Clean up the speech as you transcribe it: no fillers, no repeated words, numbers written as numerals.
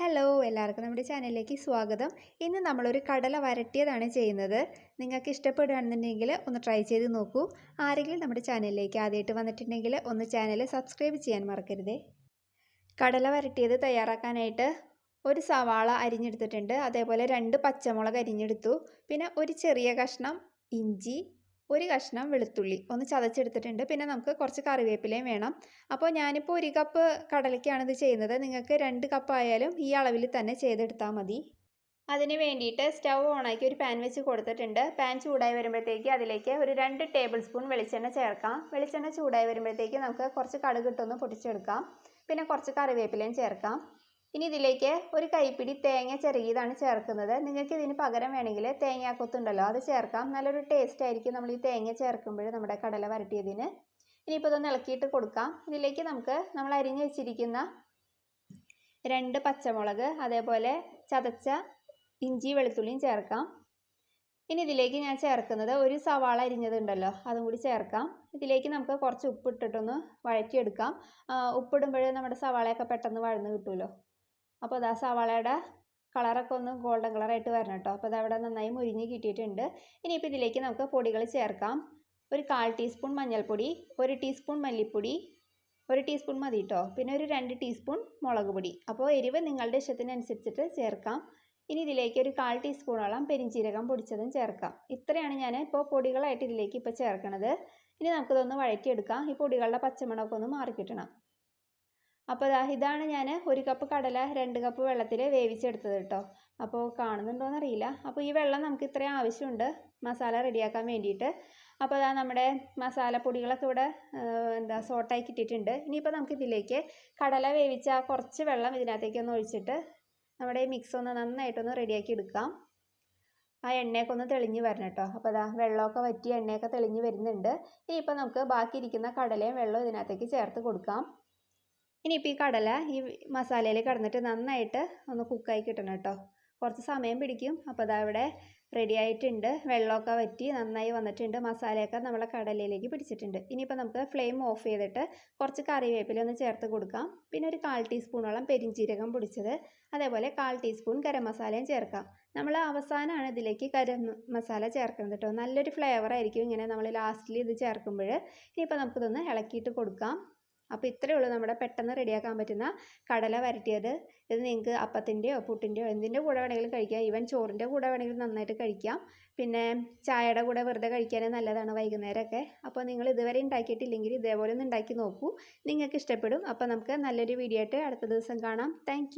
Hello എല്ലാവർക്കും നമ്മുടെ ചാനലിലേക്ക് സ്വാഗതം. ഇന്ന് നമ്മളൊരു കടല വരട്ടിയതാണ് ചെയ്യുന്നത്. നിങ്ങൾക്ക് ഇഷ്ടപ്പെടുകയാണെന്നുണ്ടെങ്കിൽ ഒന്ന് ട്രൈ ചെയ്ത് നോക്കൂ. ആരെങ്കിലും നമ്മുടെ ചാനലിലേക്ക് ആദ്യമായിട്ട് വന്നിട്ടുണ്ടെങ്കിൽ ഒന്ന് ചാനൽ സബ്സ്ക്രൈബ് ചെയ്യാൻ മറക്കരുതേ. കടല വരട്ടിയത് തയ്യാറാക്കാനായിട്ട് ഒരു സവാള അരിഞ്ഞെടുത്തിട്ടുണ്ട്, അതേപോലെ 2 പച്ചമുളക് അരിഞ്ഞെടുത്തു, പിന്നെ ഒരു ചെറിയ കഷ്ണം ഇഞ്ചി, ഒരു കഷ്ണം വെളുത്തുള്ളി ഒന്ന് ചതച്ചെടുത്തിട്ടുണ്ട്. പിന്നെ നമുക്ക് കുറച്ച് കറിവേപ്പിലയും വേണം. അപ്പോൾ ഞാനിപ്പോൾ 1 കപ്പ് കടലയ്ക്കാണ് ഇത് ചെയ്യുന്നത്. നിങ്ങൾക്ക് 2 കപ്പ് ആയാലും ഈ അളവിൽ തന്നെ ചെയ്തെടുത്താൽ മതി. അതിന് വേണ്ടിയിട്ട് സ്റ്റൗ ഓണാക്കി ഒരു പാൻ വെച്ച് കൊടുത്തിട്ടുണ്ട്. പാൻ ചൂടായി വരുമ്പോഴത്തേക്ക് അതിലേക്ക് ഒരു 2 ടേബിൾ സ്പൂൺ വെളിച്ചെണ്ണ ചേർക്കാം. വെളിച്ചെണ്ണ ചൂടായി വരുമ്പോഴത്തേക്ക് നമുക്ക് കുറച്ച് കടുക് ഇട്ടൊന്ന് പൊട്ടിച്ചെടുക്കാം. പിന്നെ കുറച്ച് കറിവേപ്പിലയും ചേർക്കാം. ഇനി ഇതിലേക്ക് ഒരു കൈപ്പിടി തേങ്ങ ചിരകിയതാണ് ചേർക്കുന്നത്. നിങ്ങൾക്ക് ഇതിന് പകരം വേണമെങ്കിൽ തേങ്ങാക്കൊത്തുണ്ടല്ലോ അത് ചേർക്കാം. നല്ലൊരു ടേസ്റ്റ് ആയിരിക്കും നമ്മൾ ഈ തേങ്ങ ചേർക്കുമ്പോൾ നമ്മുടെ കടല വരട്ടിയതിന്. ഇനിയിപ്പോൾ ഇതൊന്ന് ഇളക്കിയിട്ട് കൊടുക്കാം. ഇതിലേക്ക് നമ്മൾ അരിഞ്ഞു വെച്ചിരിക്കുന്ന 2 പച്ചമുളക്, അതേപോലെ ചതച്ച ഇഞ്ചി വെളുത്തുള്ളിയും ചേർക്കാം. ഇനി ഇതിലേക്ക് ഞാൻ ചേർക്കുന്നത് ഒരു സവാള അരിഞ്ഞതുണ്ടല്ലോ അതും കൂടി ചേർക്കാം. ഇതിലേക്ക് നമുക്ക് കുറച്ച് ഉപ്പിട്ടിട്ടൊന്ന് വഴറ്റിയെടുക്കാം. ഉപ്പിടുമ്പോൾ നമ്മുടെ സവാളയൊക്കെ പെട്ടെന്ന് വഴന്ന് കിട്ടുമല്ലോ. അപ്പോൾ അതാ സവാളയുടെ കളറൊക്കെ ഒന്ന് ഗോൾഡൻ കളറായിട്ട് വരണം കേട്ടോ. അപ്പോൾ അതവിടെ നന്നായി മുരിഞ്ഞ് കിട്ടിയിട്ടുണ്ട്. ഇനിയിപ്പോൾ ഇതിലേക്ക് നമുക്ക് പൊടികൾ ചേർക്കാം. ഒരു 1/4 ടീസ്പൂൺ മഞ്ഞൾപ്പൊടി, 1 ടീസ്പൂൺ മല്ലിപ്പൊടി, 1 ടീസ്പൂൺ മതി കേട്ടോ, പിന്നെ ഒരു 2 ടീസ്പൂൺ മുളക് പൊടി. അപ്പോൾ എരിവ് നിങ്ങളുടെ ഇഷ്ടത്തിനനുസരിച്ചിട്ട് ചേർക്കാം. ഇനി ഇതിലേക്ക് ഒരു 1/4 ടീസ്പൂണോളം പെരിഞ്ചീരകം പൊടിച്ചതും ചേർക്കാം. ഇത്രയാണ് ഞാൻ ഇപ്പോൾ പൊടികളായിട്ട് ഇതിലേക്ക് ഇപ്പോൾ ചേർക്കണത്. ഇനി നമുക്കിതൊന്ന് വഴറ്റിയെടുക്കാം. ഈ പൊടികളുടെ പച്ചമണമൊക്കെ ഒന്ന് മാറിക്കിട്ടണം. അപ്പോൾ ഇതാണ് ഞാൻ 1 കപ്പ് കടല 2 കപ്പ് വെള്ളത്തിൽ വേവിച്ചെടുത്തത് കേട്ടോ. അപ്പോൾ കാണുന്നുണ്ടോയെന്നറിയില്ല. അപ്പോൾ ഈ വെള്ളം നമുക്ക് ഇത്രയും ആവശ്യമുണ്ട് മസാല റെഡിയാക്കാൻ വേണ്ടിയിട്ട്. അപ്പോൾ നമ്മുടെ മസാലപ്പൊടികളൊക്കെ ഇവിടെ സോട്ടായി കിട്ടിയിട്ടുണ്ട്. ഇനിയിപ്പോൾ നമുക്കിതിലേക്ക് കടല വേവിച്ച കുറച്ച് വെള്ളം ഇതിനകത്തേക്ക് ഒന്ന് ഒഴിച്ചിട്ട് നമ്മുടെ ഈ മിക്സ് ഒന്ന് നന്നായിട്ടൊന്ന് റെഡിയാക്കി എടുക്കാം. ആ എണ്ണയൊക്കെ ഒന്ന് തെളിഞ്ഞ് വരണം കേട്ടോ. അപ്പോൾ വെള്ളമൊക്കെ വറ്റി എണ്ണയൊക്കെ തെളിഞ്ഞ് വരുന്നുണ്ട്. ഇനിയിപ്പോൾ നമുക്ക് ബാക്കി ഇരിക്കുന്ന കടലയും വെള്ളവും ഇതിനകത്തേക്ക് ചേർത്ത് കൊടുക്കാം. ഇനിയിപ്പോൾ ഈ കടല ഈ മസാലയിൽ കിടന്നിട്ട് നന്നായിട്ട് ഒന്ന് കുക്കായി കിട്ടണം കേട്ടോ. കുറച്ച് സമയം പിടിക്കും. അപ്പോൾ ഇവിടെ റെഡി ആയിട്ടുണ്ട്. വെള്ളമൊക്കെ വറ്റി നന്നായി വന്നിട്ടുണ്ട്. മസാലയൊക്കെ നമ്മളെ കടലയിലേക്ക് പിടിച്ചിട്ടുണ്ട്. ഇനിയിപ്പോൾ നമുക്ക് ഫ്ലെയിം ഓഫ് ചെയ്തിട്ട് കുറച്ച് കറിവേപ്പില ഒന്ന് ചേർത്ത് കൊടുക്കാം. പിന്നെ ഒരു 1/4 ടീസ്പൂണോളം പെരിഞ്ചീരകം പൊടിച്ചത്, അതേപോലെ 1/4 ടീസ്പൂൺ ഗരം മസാലയും ചേർക്കാം. നമ്മൾ അവസാനമാണ് ഇതിലേക്ക് ഗരം മസാല ചേർക്കുന്നത് കേട്ടോ. നല്ലൊരു ഫ്ലേവർ ആയിരിക്കും ഇങ്ങനെ നമ്മൾ ലാസ്റ്റിൽ ഇത് ചേർക്കുമ്പോൾ. ഇനിയിപ്പോൾ നമുക്കിതൊന്ന് ഇളക്കിയിട്ട് കൊടുക്കാം. അപ്പോൾ ഇത്രയേ ഉള്ളൂ നമ്മുടെ പെട്ടെന്ന് റെഡിയാക്കാൻ പറ്റുന്ന കടല വരട്ടിയത്. ഇത് നിങ്ങൾക്ക് അപ്പത്തിൻ്റെയോ പുട്ടിൻ്റെയോ എന്തിൻ്റെ കൂടെ വേണമെങ്കിലും കഴിക്കാം. ഈവൻ ചോറിൻ്റെ കൂടെ വേണമെങ്കിലും നന്നായിട്ട് കഴിക്കാം. പിന്നെ ചായയുടെ കൂടെ വെറുതെ കഴിക്കാൻ നല്ലതാണ് വൈകുന്നേരമൊക്കെ. അപ്പോൾ നിങ്ങൾ ഇതുവരെ ഉണ്ടാക്കിയിട്ടില്ലെങ്കിൽ ഇതേപോലെ ഒന്ന് ഉണ്ടാക്കി നോക്കൂ, നിങ്ങൾക്ക് ഇഷ്ടപ്പെടും. അപ്പോൾ നമുക്ക് നല്ലൊരു വീഡിയോ ആയിട്ട് അടുത്ത ദിവസം കാണാം. താങ്ക്